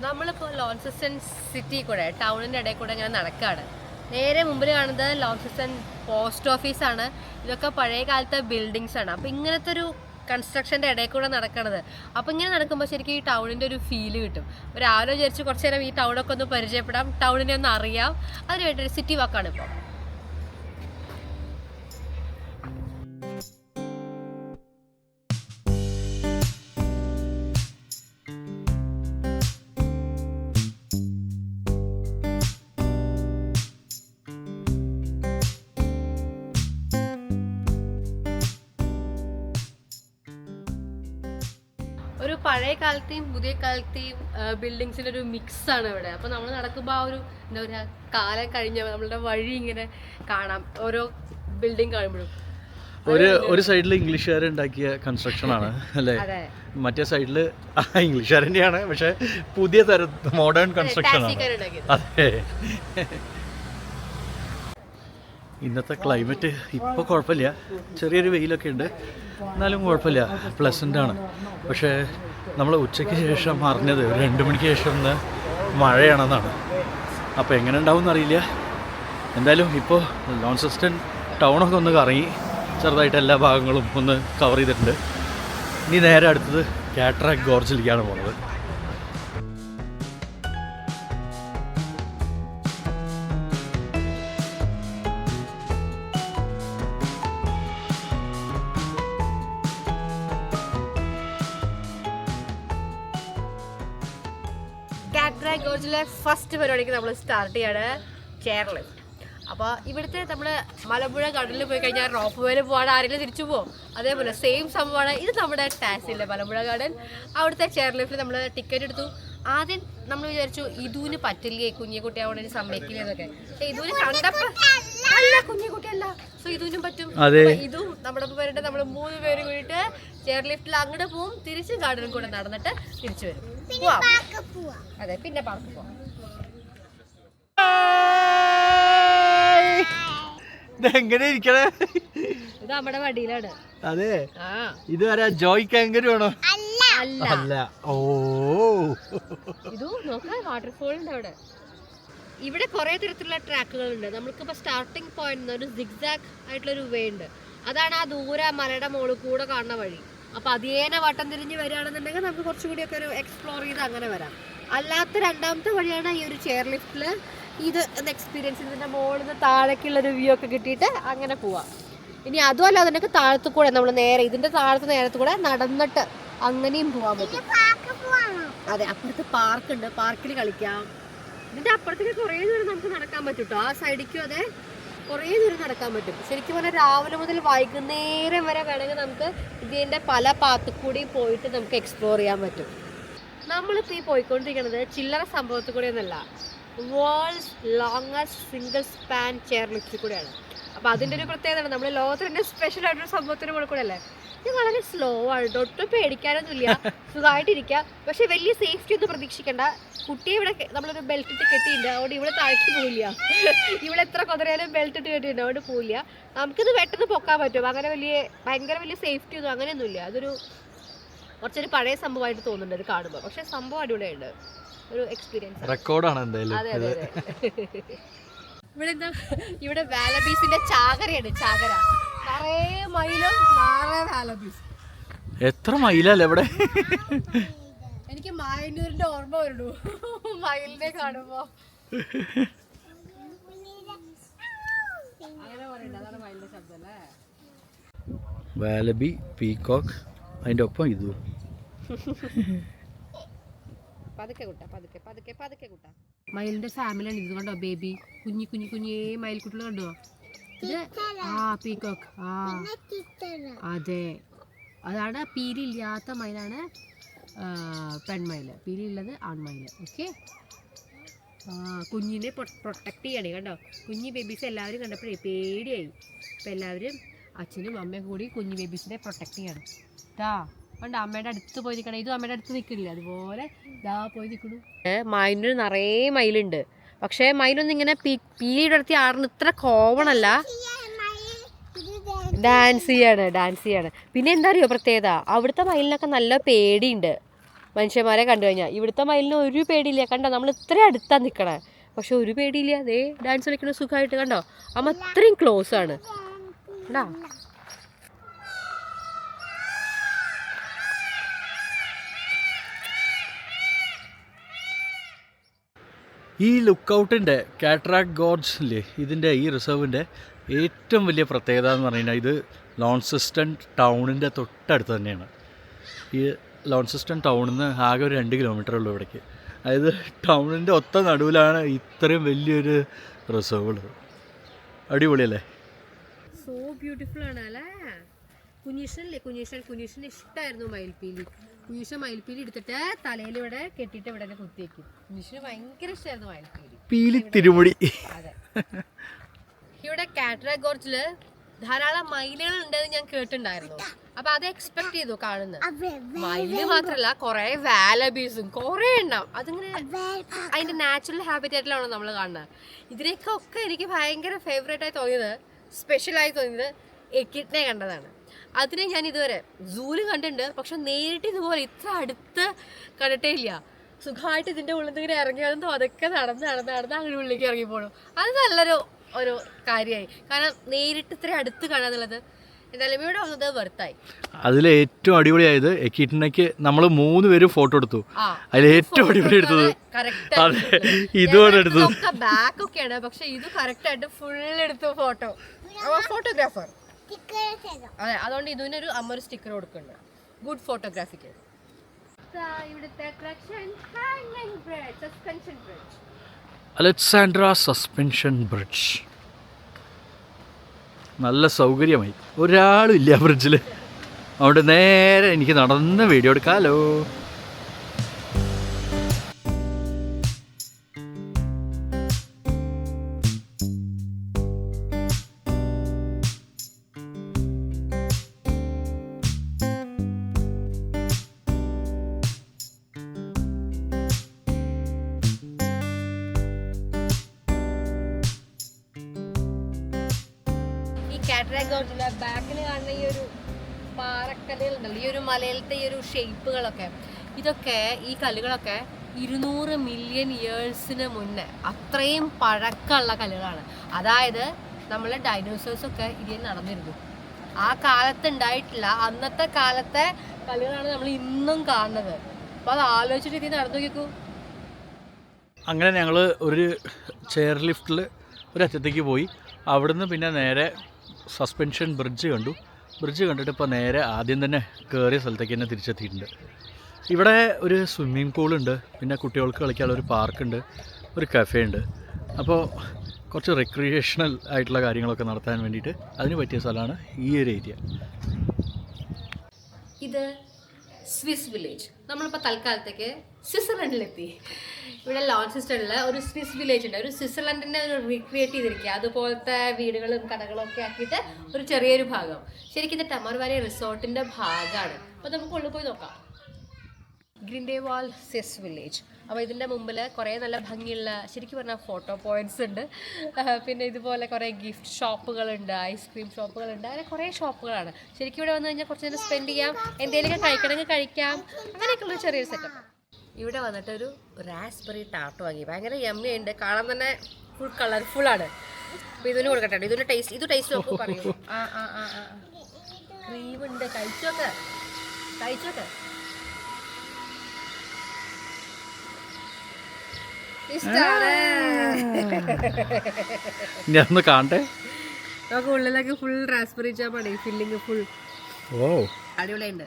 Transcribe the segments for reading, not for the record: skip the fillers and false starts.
നമ്മളിപ്പോൾ ലോൺസിസ്റ്റൺ സിറ്റി കൂടെ ടൗണിൻ്റെ ഇടയിൽ കൂടെ ഇങ്ങനെ നടക്കുകയാണ്. നേരെ മുമ്പിൽ കാണുന്നത് ലോൺസിസ്റ്റൺ പോസ്റ്റ് ഓഫീസാണ്. ഇതൊക്കെ പഴയ കാലത്തെ ബിൽഡിങ്സ് ആണ്. അപ്പോൾ ഇങ്ങനത്തെ ഒരു കൺസ്ട്രക്ഷൻ്റെ ഇടയിൽ കൂടെ നടക്കണത്. അപ്പോൾ ഇങ്ങനെ നടക്കുമ്പോൾ ശരിക്കും ഈ ടൗണിൻ്റെ ഒരു ഫീല് കിട്ടും. രാവിലെ വിചാരിച്ച് കുറച്ച് നേരം ഈ ടൗണൊക്കെ ഒന്ന് പരിചയപ്പെടാം, ടൗണിനെ ഒന്ന് അറിയാം. അതിന് വേണ്ടി സിറ്റി വാക്കാണ് ഇപ്പോൾ. ഒരു പഴയ കാലത്തെയും പുതിയ കാലത്തെയും ബിൽഡിങ്സിൻ്റെ ഒരു മിക്സാണ് ഇവിടെ. അപ്പോൾ നമ്മൾ നടക്കുമ്പോൾ ആ ഒരു എന്താ പറയുക, കാലം കഴിഞ്ഞ നമ്മളുടെ വഴി ഇങ്ങനെ കാണാം ഓരോ ബിൽഡിംഗ് കാണുമ്പോഴും. ഒരു സൈഡിൽ ഇംഗ്ലീഷുകാർ ഉണ്ടാക്കിയ കൺസ്ട്രക്ഷൻ ആണ് അല്ലേ, മറ്റേ സൈഡിൽ ഇംഗ്ലീഷുകാർ തന്നെയാണ്, പക്ഷെ പുതിയ തരം മോഡേൺ കൺസ്ട്രക്ഷൻ ആണ്. അതെ, ഇന്നത്തെ ക്ലൈമറ്റ് ഇപ്പോൾ കുഴപ്പമില്ല, ചെറിയൊരു വെയിലൊക്കെ ഉണ്ട്, എന്നാലും കുഴപ്പമില്ല, പ്ലസൻ്റ് ആണ്. പക്ഷേ നമ്മൾ ഉച്ചയ്ക്ക് ശേഷം അറിഞ്ഞത് 2 മണിക്ക് ശേഷം ഇന്ന് മഴയാണെന്നാണ്. അപ്പോൾ എങ്ങനെ ഉണ്ടാവും എന്നറിയില്ല. എന്തായാലും ഇപ്പോൾ ലോൺസിസ്റ്റൺ ടൗണൊക്കെ ഒന്ന് കറങ്ങി ചെറുതായിട്ട് എല്ലാ ഭാഗങ്ങളും ഒന്ന് കവർ ചെയ്തിട്ടുണ്ട്. ഇനി നേരെ അടുത്തത് കാറ്ററാക്ട് ഗോർജിലേക്കാണ് പോകുന്നത്. കാറ്ററാക്ട് ഗോർജിലെ ഫസ്റ്റ് പരിപാടിക്ക് നമ്മൾ സ്റ്റാർട്ട് ചെയ്യാണ് ചെയർ ലിഫ്റ്റ്. അപ്പോൾ ഇവിടുത്തെ നമ്മൾ മലമ്പുഴ ഗാർഡനിൽ പോയി കഴിഞ്ഞാൽ റോപ്പ് വേയിൽ പോകാൻ ആരെങ്കിലും തിരിച്ചു പോകും, അതേപോലെ സെയിം സംഭവമാണ് ഇത്. നമ്മുടെ ടാക്സിയിലെ മലമ്പുഴ ഗാർഡൻ, അവിടുത്തെ ചെയർ ലിഫ്റ്റിൽ നമ്മൾ ടിക്കറ്റ് എടുത്തു. ആദ്യം നമ്മൾ വിചാരിച്ചു ഇതുവിന് പറ്റില്ലേ, കുഞ്ഞിക്കുട്ടിയാവണ സമ്മതിക്കില്ല എന്നൊക്കെ. പക്ഷെ ഇതുവിന് കണ്ടപ്പോൾ അല്ല, കുഞ്ഞിക്കുട്ടിയല്ല, സോ ഇതുവിനും പറ്റും. ഇതും നമ്മുടെ പേരുടെ നമ്മൾ 3 പേര് കൂടിയിട്ട് ചെയർ ലിഫ്റ്റിൽ അങ്ങോട്ട് പോവും, തിരിച്ച് ഗാർഡനിൽ കൂടെ നടന്നിട്ട് തിരിച്ചു വരും. അതെ, പിന്നെ പാർക്ക് പോവാം. എങ്ങനെ ഇരിക്കണേ? ഇത് നമ്മുടെ വണ്ടിയിലാണ്. അതെ, ഇത് വരാ ജോയ് കാങ്കരു ആണോ? അല്ല. ഓ, ഇത് നോക്കാം, വാട്ടർഫോൾ ഉണ്ട് അവിടെ. ഇവിടെ കുറെ തരത്തിലുള്ള ട്രാക്കുകളുണ്ട്. നമ്മൾക്കിപ്പോൾ സ്റ്റാർട്ടിംഗ് പോയിന്റ് ഒരു സിഗ്സാഗ് ആയിട്ടുള്ളൊരു വേ ഉണ്ട്. അതാണ് ആ ദൂരെ മലയുടെ മുകളിൽ കൂടെ കാണുന്ന വഴി. അപ്പോൾ അതേനെ വട്ടം തിരിഞ്ഞ് വരികയാണെന്നുണ്ടെങ്കിൽ നമുക്ക് കുറച്ചുകൂടിയൊക്കെ ഒരു എക്സ്പ്ലോർ ചെയ്ത് അങ്ങനെ വരാം. അല്ലാത്ത രണ്ടാമത്തെ വഴിയാണ് ഈ ഒരു ചെയർ ലിഫ്റ്റിൽ ഇത് എക്സ്പീരിയൻസ്, ഇതിൻ്റെ മുകളിൽ നിന്ന് താഴേക്കുള്ളൊരു വ്യൂ ഒക്കെ കിട്ടിയിട്ട് അങ്ങനെ പോവാം. ഇനി അതുമല്ല, അതിനൊക്കെ താഴത്തു കൂടെ നമ്മൾ നേരെ ഇതിൻ്റെ താഴത്ത് നേരത്തു കൂടെ നടന്നിട്ട് അങ്ങനെയും പോകാൻ പറ്റും. അതെ, അപ്പുറത്ത് പാർക്കുണ്ട്, പാർക്കിൽ കളിക്കാം. ഇതിൻ്റെ അപ്പുറത്തേക്ക് കുറേ ദൂരം നമുക്ക് നടക്കാൻ പറ്റും കേട്ടോ. ആ സൈഡിലേക്കും അതെ, കുറേ ദൂരം നടക്കാൻ പറ്റും. ശരിക്കും പറഞ്ഞാൽ രാവിലെ മുതൽ വൈകുന്നേരം വരെ വേണമെങ്കിൽ നമുക്ക് ഇതിൻ്റെ പല പാത്തിൽ കൂടി പോയിട്ട് നമുക്ക് എക്സ്പ്ലോർ ചെയ്യാൻ പറ്റും. നമ്മളിപ്പോൾ ഈ പോയിക്കൊണ്ടിരിക്കുന്നത് ചില്ലറ സംഭവത്തിൽ കൂടെ ഒന്നല്ല, world's longest single span chair ലിഫ്റ്റിൽ കൂടെയാണ്. അപ്പോൾ അതിൻ്റെ ഒരു പ്രത്യേകത, നമ്മൾ ലോകത്തിൽ തന്നെ സ്പെഷ്യൽ ആയിട്ടൊരു സംഭവത്തിന് കൂടെ കൂടെ അല്ലേ. ഇത് വളരെ സ്ലോ ആണ്, ഒട്ടും പേടിക്കാനൊന്നുമില്ല, സുഖമായിട്ടിരിക്കാം. പക്ഷെ വലിയ സേഫ്റ്റി ഒന്നും പ്രതീക്ഷിക്കേണ്ട. കുട്ടിയെ ഇവിടെ നമ്മളൊരു ബെൽറ്റ് ഇട്ട് കെട്ടിയിട്ടുണ്ട്, അതുകൊണ്ട് ഇവിടെ താഴേക്ക് പോവില്ല. ഇവിടെ എത്ര കുതിരയാലും ബെൽറ്റ് ഇട്ട് കെട്ടിയിട്ടുണ്ട്, അതുകൊണ്ട് പോവില്ല. നമുക്കിത് പെട്ടെന്ന് പൊക്കാൻ പറ്റും. അങ്ങനെ ഭയങ്കര വലിയ സേഫ്റ്റി ഒന്നും അങ്ങനെയൊന്നുമില്ല. അതൊരു കുറച്ചൊരു പഴയ സംഭവമായിട്ട് തോന്നുന്നുണ്ട് ഇത് കാണുമ്പോൾ. പക്ഷെ സംഭവം അടിപൊളിയുണ്ട്, ഒരു എക്സ്പീരിയൻസ് റെക്കോർഡാണ് എന്തായാലും. അതെ അതെ അതെ. ഇവിടെ എന്താ, ഇവിടെ വാലബീസിന്റെ ചാകരയാണ്, ചാകര. നിറയെ മയിലും നിറയെ വാലബീസ്. എത്ര മയിലല്ലേ ഇവിടെ? എനിക്ക് മായന്നൂരിന്റെ ഓർമ്മ വരുന്നു മയിലിനെ കാണുമ്പോ. അങ്ങനെ പറയണ്ട, അതാണ് മയിലിന്റെ ശബ്ദം അല്ലേ. വാലബി, പീകോക്ക്, അതിന്റെ ഒപ്പം ഇതും. പതുക്കെ കുട്ടാ, പതുക്കെ പതുക്കെ പതുക്കെ കുട്ടാ. മയിലിന്റെ ഫാമിലിയാണ് ഇത്, കണ്ടോ? ബേബി കുഞ്ഞി കുഞ്ഞി കുഞ്ഞേ മയിൽക്കുട്ടികൾ കണ്ടോ? ഇത് പീകോക്ക്. അതെ, അതാണ് പീലില്ലാത്ത മയിലാണ് പെൺമയിൽ, പീലിയുള്ളത് ആൺമയിൽ. ഓക്കെ, കുഞ്ഞിനെ പ്രൊട്ടക്ട് ചെയ്യണേ, കണ്ടോ? കുഞ്ഞി ബേബീസ് എല്ലാവരും കണ്ടപ്പോഴേ പേടിയായി. അപ്പം എല്ലാവരും അച്ഛനും അമ്മയും കൂടി കുഞ്ഞി ബേബീസിനെ പ്രൊട്ടക്ട് ചെയ്യണം കേട്ടാ. കണ്ടോ, അമ്മയുടെ അടുത്ത് പോയി നിൽക്കണം. ഇതും അമ്മയുടെ അടുത്ത് നിൽക്കില്ല, അതുപോലെ ഇതാ പോയി നിൽക്കണു. മയിലിന് നിറയെ മയിലുണ്ട്, പക്ഷേ മയിലൊന്നും ഇങ്ങനെ പീലിടർത്തി ആടുന്ന ഇത്ര കോമൺ അല്ല. ഡാൻസ് ചെയ്യാണ്. പിന്നെ എന്താ അറിയോ പ്രത്യേകത, അവിടുത്തെ മയിലിനൊക്കെ നല്ല പേടിയുണ്ട്. മനുഷ്യന്മാരെ കണ്ടു കഴിഞ്ഞാൽ. ഇവിടുത്തെ മയിലിന് ഒരു പേടിയില്ല. കണ്ടോ, നമ്മൾ ഇത്ര അടുത്താണ് നിൽക്കണേ, പക്ഷെ ഒരു പേടിയില്ല. അതേ ഡാൻസ് കളിക്കുന്ന സുഖമായിട്ട്. കണ്ടോ, അമ്മ അത്രയും ക്ലോസ് ആണ്. കണ്ടോ, ഈ ലുക്കൗട്ടിൻ്റെ കാറ്ററാക്ട് ഗോർജ് ഇല്ലേ, ഇതിൻ്റെ ഈ റിസർവിൻ്റെ ഏറ്റവും വലിയ പ്രത്യേകത എന്ന് പറഞ്ഞു കഴിഞ്ഞാൽ ഇത് ലോൺസിസ്റ്റൺ ടൗണിൻ്റെ തൊട്ടടുത്ത് തന്നെയാണ്. ഈ ലോൺസിസ്റ്റൺ ടൗണിൽ നിന്ന് ആകെ ഒരു 2 കിലോമീറ്റർ ഉള്ളൂ ഇവിടേക്ക്. അതായത് ടൗണിൻ്റെ ഒത്ത നടുവിലാണ് ഇത്രയും വലിയൊരു റിസർവ് ഉള്ളത്. അടിപൊളിയല്ലേ? സോ ബ്യൂട്ടിഫുൾ ആണ് അല്ലേ? കുഞ്ഞീഷനല്ലേ, കുഞ്ഞീഷന് ഇഷ്ടമായിരുന്നു മയിൽപ്പീലി. കുഞ്ഞീഷ മയിൽപ്പീലി എടുത്തിട്ട് തലയിൽ ഇവിടെ കെട്ടിയിട്ട് ഇവിടെ കുത്തിവെക്കും. കുഞ്ഞീഷന് ഭയങ്കര ഇഷ്ടമായിരുന്നു മയിൽപ്പീലി. പീലി തിരുമുടി. അതെ. ഇവിടെ കാറ്ററാക്ട് ഗോർജില് ധാരാളം മയിലുകൾ ഉണ്ടെന്ന് ഞാൻ കേട്ടിട്ടുണ്ടായിരുന്നു. അപ്പൊ അത് എക്സ്പെക്ട് ചെയ്തു കാണുന്നത്. മയില് മാത്രല്ല, കുറെ വാലബീസും കുറെ എണ്ണം. അതിങ്ങനെ അതിന്റെ നാച്ചുറൽ ഹാബിറ്റാറ്റിലാണോ നമ്മൾ കാണുന്നത്. ഇതിനൊക്കെ എനിക്ക് ഭയങ്കര ഫേവറേറ്റ് ആയി തോന്നിയത്, സ്പെഷ്യലായി തോന്നിയത് എക്കിറ്റിനെ കണ്ടതാണ്. അതിനെ ഞാൻ ഇതുവരെ സൂല് കണ്ടിട്ടുണ്ട്, പക്ഷെ നേരിട്ട് ഇതുപോലെ ഇത്ര അടുത്ത് കണ്ടിട്ടേ ഇല്ല. സുഖമായിട്ട് ഇതിന്റെ ഉള്ളിൽ നിന്ന് ഇങ്ങനെ ഇറങ്ങി വന്നോ അതൊക്കെ നടന്ന് അങ്ങനെ ഉള്ളിലേക്ക് ഇറങ്ങിപ്പോഴും. അത് നല്ലൊരു കാര്യമായി. കാരണം നേരിട്ട് ഇത്ര അടുത്ത് കാണാന്നുള്ളത് എന്തായാലും ഇവിടെ വന്നത് വെറുത്തായി. അതിൽ ഏറ്റവും അടിപൊളിയായത് എക്കിറ്റിനേക്ക് നമ്മൾ 3 പേരും ഫോട്ടോ എടുത്തു. അതിൽ ഏറ്റവും അടിപൊളി എടുത്തത് ഇതുകൊണ്ട് എടുത്തത്. ബാക്ക് ഒക്കെയാണ്, പക്ഷെ ഇത് കറക്റ്റ് ആയിട്ട് ഫുൾ എടുത്തു ഫോട്ടോ. ഫോട്ടോഗ്രാഫർ. അതെ, അതുകൊണ്ട് ഇതിനൊരു അമ്മ ഒരു സ്റ്റിക്കർ കൊടുക്കുന്നുണ്ട്. ഗുഡ് ഫോട്ടോഗ്രാഫിക്ക്. ഇവിടുത്തെ അലക്സാൻഡ്ര സസ്പെൻഷൻ ബ്രിഡ്ജ്. നല്ല സൗകര്യമായി, ഒരാളും ഇല്ല ബ്രിഡ്ജിൽ. അതുകൊണ്ട് നേരെ എനിക്ക് നടന്ന് വീഡിയോ എടുക്കാമല്ലോ. കാറ്ററാക്ട് ഗോർജിലെ ബാക്കിൽ കാണുന്ന ഈ ഒരു പാറക്കല്ലുകളുണ്ടല്ലോ, ഈ ഒരു മലയിലത്തെ ഈ ഒരു ഷേപ്പുകളൊക്കെ, ഇതൊക്കെ ഈ കല്ലുകളൊക്കെ 200 മില്യൺ ഇയേഴ്സിന് മുന്നേ അത്രയും പഴക്കമുള്ള കല്ലുകളാണ്. അതായത് നമ്മളെ ഡൈനോസേഴ്സൊക്കെ ഇതിൽ നടന്നിരുന്നു. ആ കാലത്ത് ഉണ്ടായിട്ടില്ല, അന്നത്തെ കാലത്തെ കല്ലുകളാണ് നമ്മൾ ഇന്നും കാണുന്നത്. അപ്പോൾ അത് ആലോചിച്ചിട്ട് ഇതിൽ നടന്നു നോക്കൂ. അങ്ങനെ ഞങ്ങൾ ഒരു ചെയർ ലിഫ്റ്റിൽ ഒരറ്റത്തേക്ക് പോയി. അവിടുന്ന് പിന്നെ നേരെ സസ്പെൻഷൻ ബ്രിഡ്ജ് കണ്ടു. ബ്രിഡ്ജ് കണ്ടിട്ട് ഇപ്പോൾ നേരെ ആദ്യം തന്നെ കയറിയ സ്ഥലത്തേക്ക് തന്നെ തിരിച്ചെത്തിയിട്ടുണ്ട്. ഇവിടെ ഒരു സ്വിമ്മിംഗ് പൂളുണ്ട്, പിന്നെ കുട്ടികൾക്ക് കളിക്കാനുള്ള ഒരു പാർക്കുണ്ട്, ഒരു കഫേ ഉണ്ട്. അപ്പോൾ കുറച്ച് റിക്രിയേഷണൽ ആയിട്ടുള്ള കാര്യങ്ങളൊക്കെ നടത്താൻ വേണ്ടിയിട്ട് അതിന് പറ്റിയ സ്ഥലമാണ് ഈ ഒരു ഏരിയ. ഇത് സ്വിസ് വില്ലേജ്. നമ്മളിപ്പോൾ തൽക്കാലത്തേക്ക് സ്വിറ്റ്സർലൻഡിലെത്തി. ഇവിടെ ലോൺസിസ്റ്റണിൽ ഒരു സ്വിസ് വില്ലേജ് ഉണ്ട്. ഒരു സ്വിറ്റ്സർലൻഡിനെ ഒരു റീക്രിയേറ്റ് ചെയ്തിരിക്കുക. അതുപോലത്തെ വീടുകളും കടകളും ഒക്കെ ആക്കിയിട്ട് ഒരു ചെറിയൊരു ഭാഗം. ശരിക്കും ഇത് ടെമർ വാലി റിസോർട്ടിൻ്റെ ഭാഗമാണ്. അപ്പോൾ നമുക്ക് ഉള്ളിൽ പോയി നോക്കാം. ഗ്രിൻഡേവാൾ സ്വിസ് വില്ലേജ്. അപ്പോൾ ഇതിൻ്റെ മുമ്പിൽ കുറേ നല്ല ഭംഗിയുള്ള, ശരിക്കും പറഞ്ഞാൽ ഫോട്ടോ പോയിൻറ്റ്സ് ഉണ്ട്. പിന്നെ ഇതുപോലെ കുറേ ഗിഫ്റ്റ് ഷോപ്പുകളുണ്ട്, ഐസ്ക്രീം ഷോപ്പുകളുണ്ട്, അങ്ങനെ കുറേ ഷോപ്പുകളാണ്. ശരിക്കും ഇവിടെ വന്നു കഴിഞ്ഞാൽ കുറച്ച് നേരം സ്പെൻഡ് ചെയ്യാം, എന്തെങ്കിലുമൊക്കെ കഴിക്കണമെങ്കിൽ കഴിക്കാം, അങ്ങനെയൊക്കെയുള്ള ചെറിയൊരു സെറ്റപ്പ്. ഇവിടെ വന്നിട്ടൊരു റാസ്ബെറി ടാർട്ട് വാങ്ങി. ഭയങ്കര യമ്മിയുണ്ട്, കാണാൻ തന്നെ ഫുൾ കളർഫുള്ളാണ്. അപ്പോൾ ഇതിന് കൊടുക്കട്ടെ, ഇതിൻ്റെ ടേസ്റ്റ്, ഇത് ടേസ്റ്റ് നോക്കൂ പറയൂ. ക്രീമുണ്ട്, കഴിച്ചോക്കെ. ഞാൻ കാണട്ടെ. നമുക്ക് ഉള്ളിലേക്ക് ഫുൾ റാസ്ബെറി ജാമാണ്, ഫില്ലിങ് ഫുൾ. ഓ, അടിപൊളിയുണ്ട്,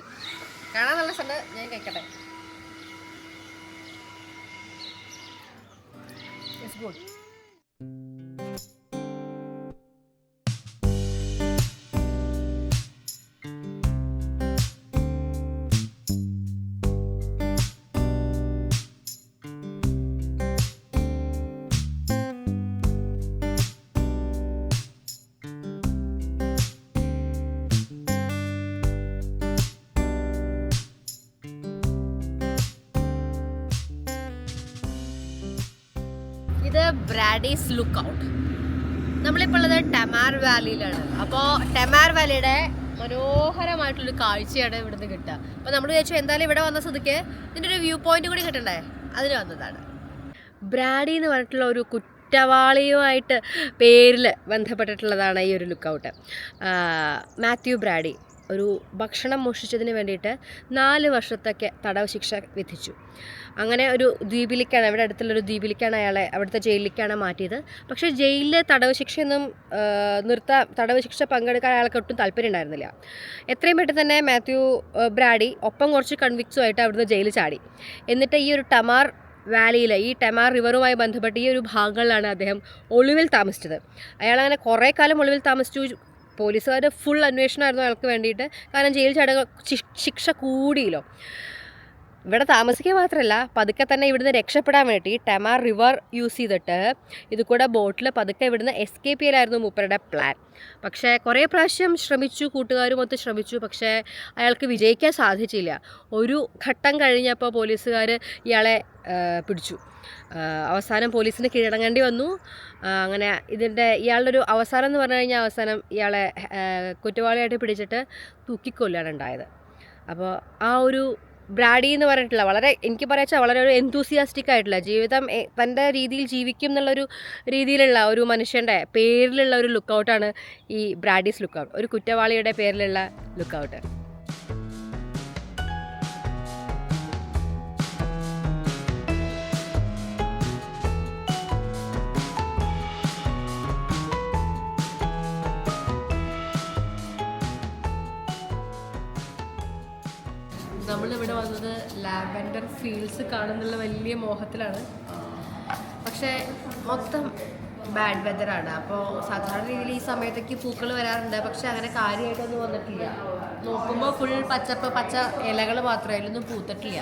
കാണാൻ നല്ല സ്ഥലം. ഞാൻ കഴിക്കട്ടെ. It's good. ഇത് ബ്രാഡീസ് ലുക്ക് ഔട്ട്. നമ്മളിപ്പോൾ ഉള്ളത് ടെമാർ വാലിയിലാണ്. അപ്പോൾ ടെമാർ വാലിയുടെ മനോഹരമായിട്ടുള്ളൊരു കാഴ്ചയാണ് ഇവിടുന്ന് കിട്ടുക. അപ്പോൾ നമ്മൾ വിചാരിച്ചു എന്തായാലും ഇവിടെ വന്ന സ്ഥിതിക്ക് ഇതിൻ്റെ ഒരു വ്യൂ പോയിന്റ് കൂടി കിട്ടണ്ടേ, അതിന് വന്നതാണ്. ബ്രാഡി എന്ന് പറഞ്ഞിട്ടുള്ള ഒരു കുറ്റവാളിയുമായിട്ട് പേരിൽ ബന്ധപ്പെട്ടിട്ടുള്ളതാണ് ഈ ഒരു ലുക്കൗട്ട്. മാത്യു ബ്രാഡി ഒരു ഭക്ഷണം മോഷ്ടിച്ചതിന് വേണ്ടിയിട്ട് 4 വർഷത്തേക്ക് തടവ് ശിക്ഷ വിധിച്ചു. അങ്ങനെ ഒരു ദ്വീപിലേക്കാണ്, ഇവിടെ അടുത്തുള്ളൊരു ദ്വീപിലേക്കാണ് അയാളെ അവിടുത്തെ ജയിലിലേക്കാണ് മാറ്റിയത്. പക്ഷേ ജയിലിൽ തടവ് ശിക്ഷയൊന്നും തടവ് ശിക്ഷ പങ്കെടുക്കാൻ അയാൾക്ക് ഒട്ടും താല്പര്യം ഉണ്ടായിരുന്നില്ല. എത്രയും പെട്ടെന്ന് തന്നെ മാത്യു ബ്രാഡി ഒപ്പം കുറച്ച് കൺവിക്സുമായിട്ട് അവിടുന്ന് ജയിലിൽ ചാടി. എന്നിട്ട് ഈ ഒരു ടമാർ വാലിയിൽ, ഈ ടെമാർ റിവറുമായി ബന്ധപ്പെട്ട് ഈ ഒരു ഭാഗങ്ങളിലാണ് അദ്ദേഹം ഒളിവിൽ താമസിച്ചത്. അയാളങ്ങനെ കുറേ കാലം ഒളിവിൽ താമസിച്ചു. പോലീസുകാർ ഫുൾ അന്വേഷണമായിരുന്നു അയാൾക്ക് വേണ്ടിയിട്ട്. കാരണം ജയിൽ ചടങ്ങ് ശിക്ഷ കൂടിയല്ലോ. ഇവിടെ താമസിക്കുക മാത്രമല്ല, പതുക്കെ തന്നെ ഇവിടുന്ന് രക്ഷപ്പെടാൻ വേണ്ടി ഈ ടെമാർ റിവർ യൂസ് ചെയ്തിട്ട് ഇത് കൂടെ ബോട്ടിൽ പതുക്കെ ഇവിടുന്ന് എസ്കേപ്പ് ചെയ്യലായിരുന്നു മൂപ്പരുടെ പ്ലാൻ. പക്ഷേ കുറേ പ്രാവശ്യം ശ്രമിച്ചു, കൂട്ടുകാരുമൊത്ത് ശ്രമിച്ചു, പക്ഷേ അയാൾക്ക് വിജയിക്കാൻ സാധിച്ചില്ല. ഒരു ഘട്ടം കഴിഞ്ഞപ്പോൾ പോലീസുകാർ ഇയാളെ പിടിച്ചു. അവസാനം പോലീസിന് കീഴടങ്ങേണ്ടി വന്നു. അങ്ങനെ ഇയാളുടെ ഒരു അവസാനം എന്ന് പറഞ്ഞു കഴിഞ്ഞാൽ അവസാനം ഇയാളെ കുറ്റവാളിയായിട്ട് പിടിച്ചിട്ട് തൂക്കിക്കൊല്ലാണ് ഉണ്ടായത്. അപ്പോൾ ആ ഒരു ബ്രാഡി എന്ന് പറഞ്ഞിട്ടുള്ള വളരെ, എനിക്ക് പറയാച്ചാൽ വളരെ ഒരു എന്തൂസിയാസ്റ്റിക് ആയിട്ടുള്ള ജീവിതം തൻ്റെ രീതിയിൽ ജീവിക്കും എന്നുള്ളൊരു രീതിയിലുള്ള ഒരു മനുഷ്യൻ്റെ പേരിലുള്ള ഒരു ലുക്കൗട്ടാണ് ഈ ബ്രാഡീസ് ലുക്കൗട്ട്, ഒരു കുറ്റവാളിയുടെ പേരിലുള്ള ലുക്കൗട്ട്. നമ്മളിവിടെ വന്നത് ലാവൻഡർ ഫീൽഡ്സ് കാണുന്നുള്ള വലിയ മോഹത്തിലാണ്. പക്ഷേ മൊത്തം ബാഡ് വെതറാണ്. അപ്പോൾ സാധാരണ രീതിയിൽ ഈ സമയത്തേക്ക് പൂക്കൾ വരാറുണ്ട്, പക്ഷെ അങ്ങനെ കാര്യമായിട്ടൊന്നും വന്നിട്ടില്ല. നോക്കുമ്പോൾ ഫുൾ പച്ച ഇലകൾ മാത്രമേ അതിലൊന്നും പൂത്തിട്ടില്ല.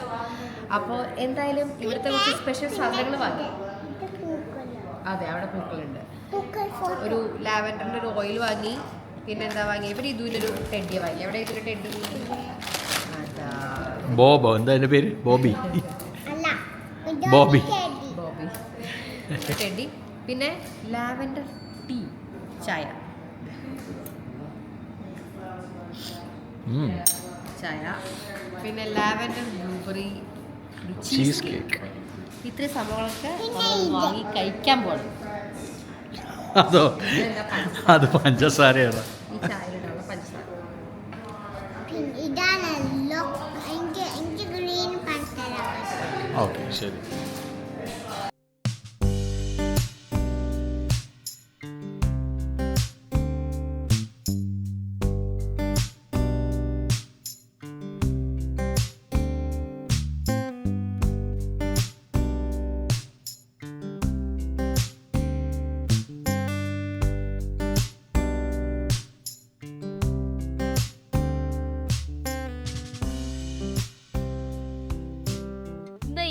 അപ്പോൾ എന്തായാലും ഇവിടുത്തെ കുറച്ച് സ്പെഷ്യൽ സാധനങ്ങൾ വാങ്ങി. അതെ, അവിടെ പൂക്കളുണ്ട്. ഒരു ലാവൻഡറിൻ്റെ ഒരു ഓയിൽ വാങ്ങി, പിന്നെ എന്താ വാങ്ങി, പിന്നെ ഇതിലൊരു ടെഡ്ഡിയെ വാങ്ങി. എവിടെ ഇതൊരു ടെഡ്ഡി? ബോബോ, എന്താ എൻ്റെ പേര്? ബോബി. ടെഡ്ഡി. പിന്നെ ലാവൻഡർ ടീ, ചായ. പിന്നെ ലാവൻഡർ ബ്ലൂബെറി ചീസ് കേക്ക്. ഇത്രയും സംഭവങ്ങളൊക്കെ വാങ്ങി കഴിക്കാൻ പോകണം. അതോ, അത് പഞ്ചസാരയാണ്. ഈ ചായയിലുള്ള പഞ്ചസാര. ഓക്കെ, ശരി.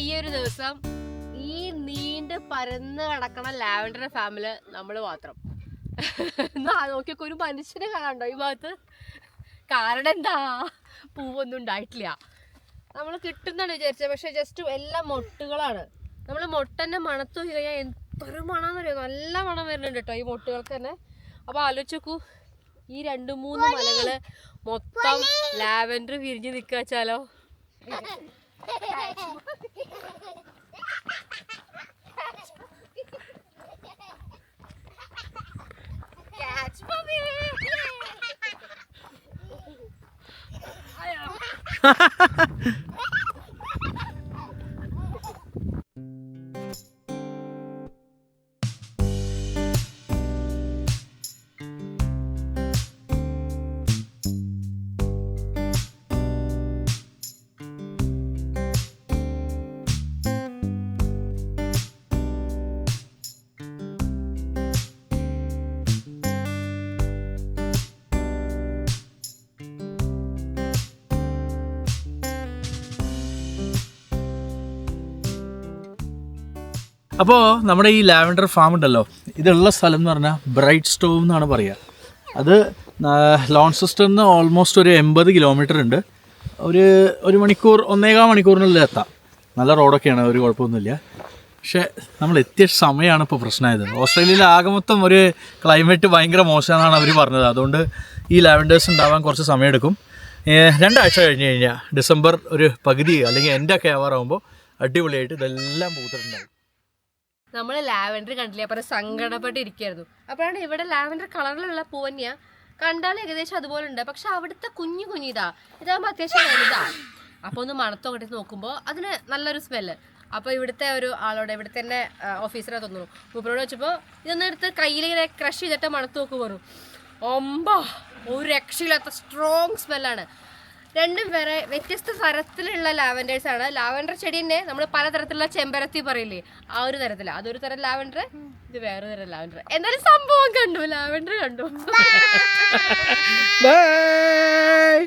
ഈ ഒരു ദിവസം ഈ നീണ്ട് പരന്ന് കിടക്കണ ലാവൻഡർ ഫാമില് നമ്മൾ മാത്രം. നോക്കിയൊക്കെ ഒരു മനുഷ്യനെ കാണണ്ടോ ഈ ഭാഗത്ത്? കാരണം എന്താ, പൂവൊന്നും ഉണ്ടായിട്ടില്ല. നമ്മൾ കിട്ടുന്നാണ് വിചാരിച്ചത്, പക്ഷെ ജസ്റ്റ് എല്ലാം മൊട്ടുകളാണ്. നമ്മൾ മൊട്ടന്നെ മണത്തു കഴിഞ്ഞാൽ എന്തൊരു മണം അറിയാം, നല്ല മണം വരുന്നുണ്ട് കേട്ടോ ഈ മൊട്ടുകൾക്ക് തന്നെ. അപ്പോൾ ആലോചിച്ച് നോക്കൂ, ഈ 2-3 മലകള് മൊത്തം ലാവൻഡർ വിരിഞ്ഞ് നിൽക്കുക വെച്ചാലോ. അപ്പോൾ നമ്മുടെ ഈ ലാവൻഡർ ഫാം ഉണ്ടല്ലോ, ഇതുള്ള സ്ഥലം എന്ന് പറഞ്ഞാൽ ബ്രൈറ്റ് സ്റ്റോവ് എന്നാണ് പറയുക. അത് ലോൺസെസ്റ്ററിൽ നിന്ന് ഓൾമോസ്റ്റ് ഒരു 80 കിലോമീറ്റർ ഉണ്ട്. ഒരു മണിക്കൂർ 1.25 മണിക്കൂറിനുള്ളിൽ എത്താം. നല്ല റോഡൊക്കെയാണ്, ഒരു കുഴപ്പമൊന്നുമില്ല. പക്ഷേ നമ്മൾ എത്തിയ സമയമാണ് ഇപ്പോൾ പ്രശ്നമായത്. ഓസ്ട്രേലിയയിൽ ആകെ മൊത്തം ഒരു ക്ലൈമറ്റ് ഭയങ്കര മോശമാണെന്നാണ് അവർ പറഞ്ഞത്. അതുകൊണ്ട് ഈ ലാവൻഡേഴ്സ് ഉണ്ടാവാൻ കുറച്ച് സമയമെടുക്കും. 2 ആഴ്ച കഴിഞ്ഞ് കഴിഞ്ഞാൽ ഡിസംബർ ഒരു പകുതി അല്ലെങ്കിൽ എൻ്റെ ഒക്കെ ആവാറാകുമ്പോൾ അടിപൊളിയായിട്ട് ഇതെല്ലാം പൂത്തിട്ടുണ്ടാവും. നമ്മൾ ലാവൻഡർ കണ്ടില്ലേ, അപ്പോൾ സങ്കടപ്പെട്ടിരിക്കുകയായിരുന്നു. അപ്പോഴാണ് ഇവിടെ ലാവൻഡർ കളറിലുള്ള പൂവന്യ കണ്ടാൽ ഏകദേശം അതുപോലെ ഉണ്ട്, പക്ഷെ അവിടുത്തെ കുഞ്ഞു ഇതാകുമ്പോൾ അത്യാവശ്യം വലുതാ. അപ്പോൾ ഒന്ന് മണത്തോടെ നോക്കുമ്പോൾ അതിന് നല്ലൊരു സ്മെല്ല്. അപ്പോൾ ഇവിടുത്തെ ഒരു ആളോട്, ഇവിടുത്തെ തന്നെ ഓഫീസറെ തോന്നുന്നു, മൂപ്പരോട് വെച്ചപ്പോൾ ഇതൊന്നും എടുത്ത് കയ്യിലിങ്ങനെ ക്രഷ് ചെയ്തിട്ട് മണത്ത് നോക്ക് വരും. ഒരു രക്ഷയില്ലാത്ത സ്ട്രോങ് സ്മെല്ലാണ്. രണ്ടും വേറെ വ്യത്യസ്ത തരത്തിലുള്ള ലാവൻഡേഴ്സാണ്. ലാവൻഡർ ചെടി തന്നെ നമ്മൾ പലതരത്തിലുള്ള ചെമ്പരത്തി പറയില്ലേ, ആ ഒരു തരത്തിലാണ്. അതൊരു തരം ലാവൻഡർ, ഇത് വേറെ തരം ലാവൻഡർ. എന്തായാലും സംഭവം കണ്ടു, ലാവൻഡർ കണ്ടു. ബൈ.